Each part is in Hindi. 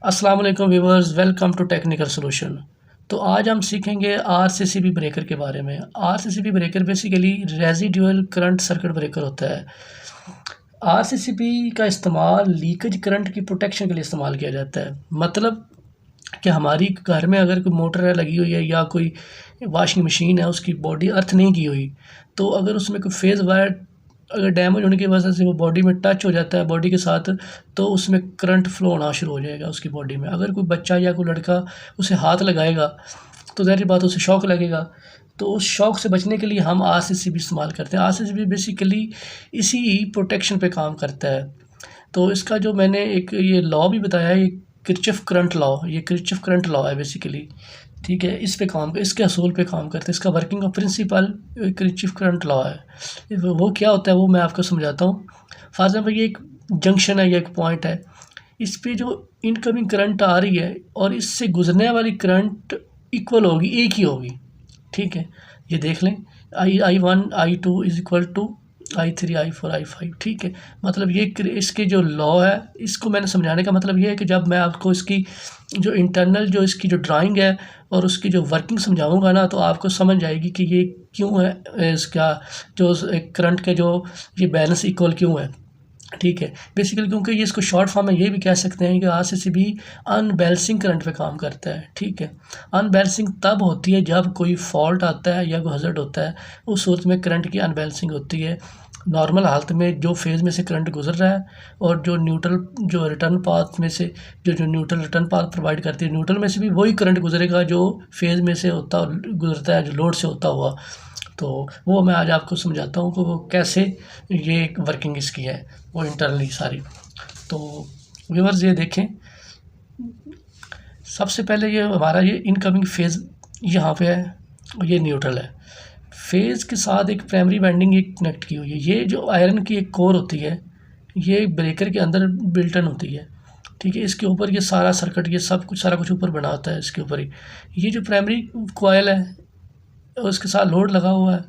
अस्सलाम वालेकुम viewers, welcome to technical solution. तो आज हम सीखेंगे आरसीसीबी ब्रेकर के बारे में। RCCB breaker basically residual current circuit breaker होता है। आरसीसीबी का इस्तेमाल लीकेज करंट की प्रोटेक्शन के लिए इस्तेमाल किया जाता है। मतलब कि हमारी घर में अगर कोई मोटर है लगी हुई है या कोई वॉशिंग मशीन है, उसकी बॉडी अर्थ नहीं की हुई, तो अगर उसमें कोई फेज़ वायर अगर डैमेज होने की वजह से वो बॉडी में टच हो जाता है बॉडी के साथ, तो उसमें करंट फ्लो होना शुरू हो जाएगा उसकी बॉडी में। अगर कोई बच्चा या कोई लड़का उसे हाथ लगाएगा तो ज़ाहिर बात है उसे शॉक लगेगा। तो उस शॉक से बचने के लिए हम आरसीसीबी इस्तेमाल करते हैं। आरसीसीबी बेसिकली इसी प्रोटेक्शन पे काम करता है। तो इसका जो मैंने एक ये लॉ भी बताया है, ये किरचॉफ करंट लॉ, ये किरचॉफ करंट लॉ है बेसिकली। ठीक है, इस पे काम इसके असूल पे काम करते हैं। इसका working of principle Kirchhoff current law है। वो क्या होता है वो मैं आपको समझाता हूँ। फॉर एग्जाम्पल ये एक जंक्शन है, ये एक पॉइंट है, इस पे जो इनकमिंग करंट आ रही है और इससे गुजरने वाली करंट इक्वल होगी, एक ही होगी। ठीक है, ये देख लें, I1 I2 is equal to I3 I4 I5। ठीक है, मतलब ये इसके जो लॉ है, इसको मैंने समझाने का मतलब ये है कि जब मैं आपको इसकी जो इंटरनल जो इसकी जो ड्राइंग है और उसकी जो वर्किंग समझाऊंगा ना, तो आपको समझ आएगी कि ये क्यों है, इसका जो करंट के जो ये बैलेंस इक्वल क्यों है। ठीक है, बेसिकली क्योंकि ये इसको शॉर्ट फॉर्म में ये भी कह सकते हैं कि आरसीसीबी अनबैलेंसिंग करंट पे काम करता है। ठीक है, अनबैलेंसिंग तब होती है जब कोई फॉल्ट आता है या कोई हज़ार्ड होता है, उस सूरत में करंट की अनबैलेंसिंग होती है। नॉर्मल हालत में जो फेज़ में से करंट गुजर रहा है और जो न्यूट्रल जो रिटर्न पाथ में से जो न्यूट्रल रिटर्न पाथ प्रोवाइड करती है, न्यूट्रल में से भी वही करंट गुजरेगा जो फेज़ में से गुजरता है, जो लोड से होता हुआ। तो वो मैं आज आपको समझाता हूँ कि वो कैसे ये वर्किंग इसकी है, वो इंटरनली सारी। तो व्यूअर्स ये देखें, सबसे पहले ये हमारा ये इनकमिंग फेज़ यहाँ पे है और ये न्यूट्रल है। फेज़ के साथ एक प्राइमरी वाइंडिंग ये कनेक्ट की हुई है। ये जो आयरन की एक कोर होती है, ये ब्रेकर के अंदर बिल्टन होती है। ठीक है, इसके ऊपर ये सारा सर्किट, ये सब कुछ सारा कुछ ऊपर बना होता है इसके ऊपर ही। ये जो प्राइमरी कॉइल है उसके साथ लोड लगा हुआ है,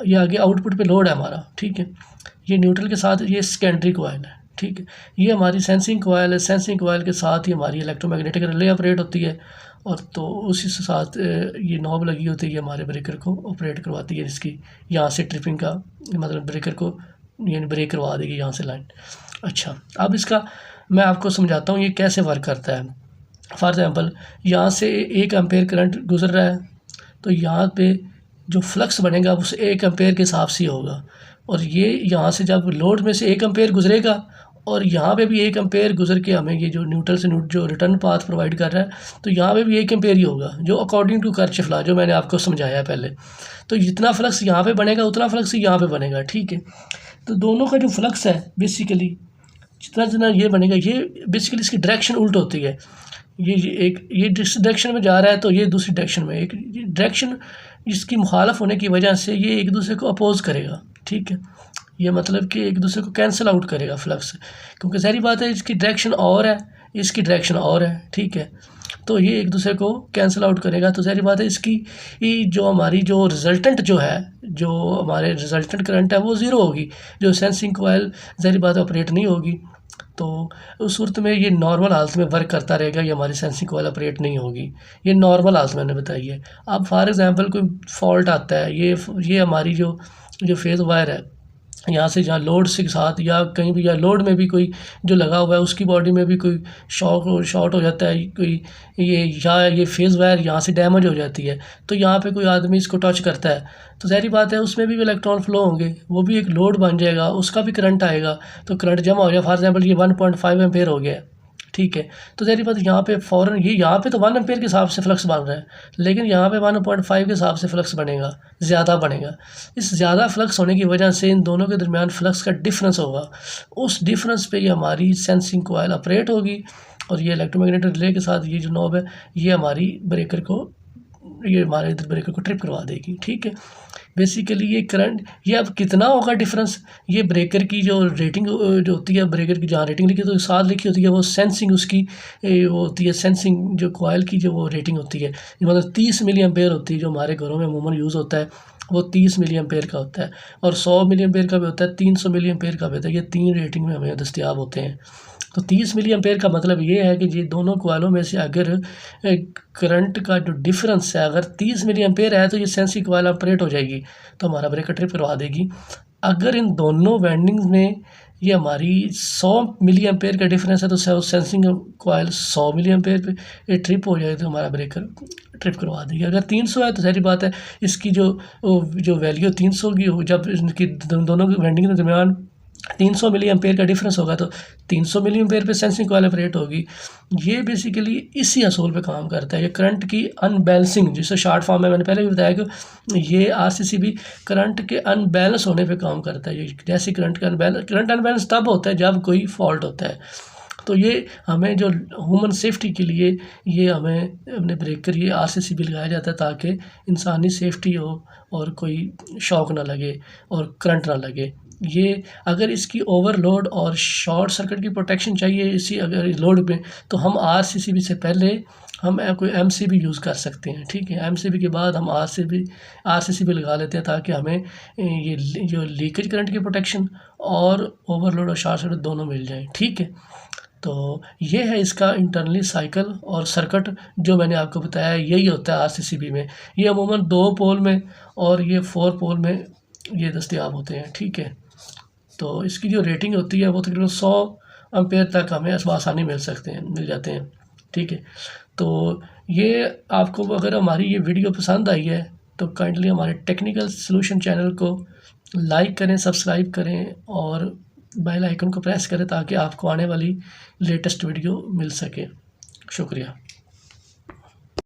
ये आगे आउटपुट पे लोड है हमारा। ठीक है, ये न्यूट्रल के साथ ये सेकेंडरी कॉइल है। ठीक है, ये हमारी सेंसिंग कॉइल है। सेंसिंग कॉइल के साथ ही हमारी इलेक्ट्रोमैग्नेटिक रिले ऑपरेट होती है और तो उसी के साथ ये नॉब लगी होती है, हमारे ब्रेकर को ऑपरेट करवाती है, जिसकी यहाँ से ट्रिपिंग का मतलब ब्रेकर को यानी ब्रेक करवा देगी यहाँ से लाइन। अच्छा, अब इसका मैं आपको समझाता हूँ ये कैसे वर्क करता है। फॉर एग्ज़ाम्पल यहाँ से 1 एम्पेयर करंट गुजर रहा है, तो यहाँ पे जो फ्लक्स बनेगा उस 1 एम्पेयर के हिसाब से होगा। और ये यहाँ से जब लोड में से 1 एम्पेयर गुजरेगा और यहाँ पे भी 1 एम्पेयर गुजर के हमें ये जो न्यूट्रल से जो रिटर्न पाथ प्रोवाइड कर रहा है, तो यहाँ पे भी 1 एम्पेयर ही होगा, जो अकॉर्डिंग टू किरचॉफ लॉ जो मैंने आपको समझाया है पहले। तो जितना फ्लक्स यहाँ पे बनेगा उतना फ्लक्स यहाँ पे बनेगा। ठीक है, तो दोनों का जो फ्लक्स है बेसिकली जितना जितना ये बनेगा, ये बेसिकली इसकी डायरेक्शन उल्ट होती है। ये जिस डायरेक्शन में जा रहा है तो ये दूसरी डायरेक्शन में, एक डायरेक्शन इसकी मुखालफ होने की वजह से ये एक दूसरे को अपोज करेगा। ठीक है, ये मतलब कि एक दूसरे को कैंसिल आउट करेगा फ्लक्स, क्योंकि सारी बात है इसकी डायरेक्शन और है, इसकी डायरेक्शन और है। ठीक है, तो ये एक दूसरे को कैंसिल आउट करेगा। तो सारी बात है इसकी जो हमारी जो रिजल्टेंट जो है, जो हमारे रिजल्टेंट करंट है वो ज़ीरो होगी, जो सेंसिंग कॉइल ज़ाहिर बात ऑपरेट नहीं होगी। तो उस सूरत में ये नॉर्मल हालत में वर्क करता रहेगा, ये हमारी सेंसिंग कॉइल ऑपरेट नहीं होगी। ये नॉर्मल हालत मैंने बताई है। अब फॉर एग्जांपल कोई फॉल्ट आता है, ये हमारी जो फेज़ वायर है, यहाँ से जहाँ लोड से साथ या कहीं भी या लोड में भी कोई जो लगा हुआ है उसकी बॉडी में भी कोई शॉर्ट हो जाता है, कोई ये फेज़ वायर यहाँ से डैमेज हो जाती है, तो यहाँ पे कोई आदमी इसको टच करता है, तो ज़ाहिर बात है उसमें भी इलेक्ट्रॉन फ्लो होंगे, वो भी एक लोड बन जाएगा, उसका भी करंट आएगा, तो करंट जमा हो जाए। फॉर एग्जाम्पल ये 1.5 एम्पेयर हो गया। ठीक है, तो ज़ाहिर बात यहाँ पे फ़ौरन ये यहाँ पे तो 1 एम्पेयर के हिसाब से फ्लक्स बन रहा है, लेकिन यहाँ पे 1.5 के हिसाब से फ्लक्स बनेगा, ज़्यादा बनेगा। इस ज़्यादा फ्लक्स होने की वजह से इन दोनों के दरमियान फ्लक्स का डिफरेंस होगा। उस डिफरेंस पे ये हमारी सेंसिंग कॉइल ऑपरेट होगी और ये इलेक्ट्रोमैग्नेटिक रिले के साथ ये जो नॉब है ये हमारी ब्रेकर को ये हमारे इधर ब्रेकर को ट्रिप करवा देगी। ठीक है, बेसिकली ये करंट ये अब कितना होगा डिफरेंस, ये ब्रेकर की जो रेटिंग जो होती है, ब्रेकर की जहाँ रेटिंग लिखी तो साथ लिखी होती है, वो सेंसिंग उसकी वो होती है, सेंसिंग जो कॉइल की जो वो रेटिंग होती है, मतलब 30 मिली एम्पेयर होती है, जो हमारे घरों में अमूमन यूज़ होता है। वो 30 मिली एम्पेयर का होता है, और 100 मिली एम्पेयर का भी होता है, 300 मिली एम्पेयर का भी होता है। ये 3 रेटिंग में हमें दस्तियाब होते हैं। तो 30 मिली एम्पेयर का मतलब ये है कि ये दोनों कॉइलों में से अगर करंट का जो डिफरेंस है, अगर 30 मिली एम्पेयर है तो ये सेंसिंग कॉइल ऑपरेट हो जाएगी, तो हमारा ब्रेकर ट्रिप करवा देगी। अगर इन दोनों वाइंडिंग्स में ये हमारी 100 मिली एम्पेयर का डिफरेंस है, तो सेंसिंग कॉइल 100 मिली एम्पेयर पे ये ट्रिप हो जाए तो हमारा ब्रेकर ट्रिप करवा देगी। अगर 300 है तो सारी बात है, इसकी जो वैल्यू 300 की हो, जब इनकी दोनों की वाइंडिंग के दरमियान 300 मिली एम्पेयर का डिफरेंस होगा तो 300 मिली एम्पेयर पे सेंसिंग कॉइल ऑपरेट होगी। ये बेसिकली इसी असूल पे काम करता है। ये करंट की अनबैलेंसिंग, जिसे शॉर्ट फॉर्म में मैंने पहले भी बताया कि ये आरसीसीबी करंट के अनबैलेंस होने पे काम करता है। ये जैसे करंट अनबैलेंस तब होता है जब कोई फॉल्ट होता है। तो ये हमें जो ह्यूमन सेफ्टी के लिए ये हमें अपने ब्रेकर ये आरसीसीबी लगाया जाता है, ताकि इंसानी सेफ्टी हो और कोई शॉक ना लगे और करंट ना लगे। ये अगर इसकी ओवरलोड और शॉर्ट सर्किट की प्रोटेक्शन चाहिए इसी अगर लोड में, तो हम आरसीसीबी से पहले हम कोई एमसीबी यूज़ कर सकते हैं। ठीक है, एमसीबी के बाद हम आरसीसीबी लगा लेते हैं, ताकि हमें ये जो लीकेज करंट की प्रोटेक्शन और ओवरलोड और शॉर्ट सर्किट दोनों मिल जाए। ठीक है, तो ये है इसका इंटरनली साइकिल और सर्किट जो मैंने आपको बताया, यही होता है आरसीसीबी में। ये अमूमन 2 पोल में और ये 4 पोल में ये दस्तयाब होते हैं। ठीक है, तो इसकी जो रेटिंग होती है वो तकरीबन 100 एम्पेयर तक हमें आसानी मिल जाते हैं। ठीक है, तो ये आपको अगर हमारी ये वीडियो पसंद आई है तो काइंडली हमारे टेक्निकल सॉल्यूशन चैनल को लाइक करें, सब्सक्राइब करें और बेल आइकन को प्रेस करें, ताकि आपको आने वाली लेटेस्ट वीडियो मिल सके। शुक्रिया।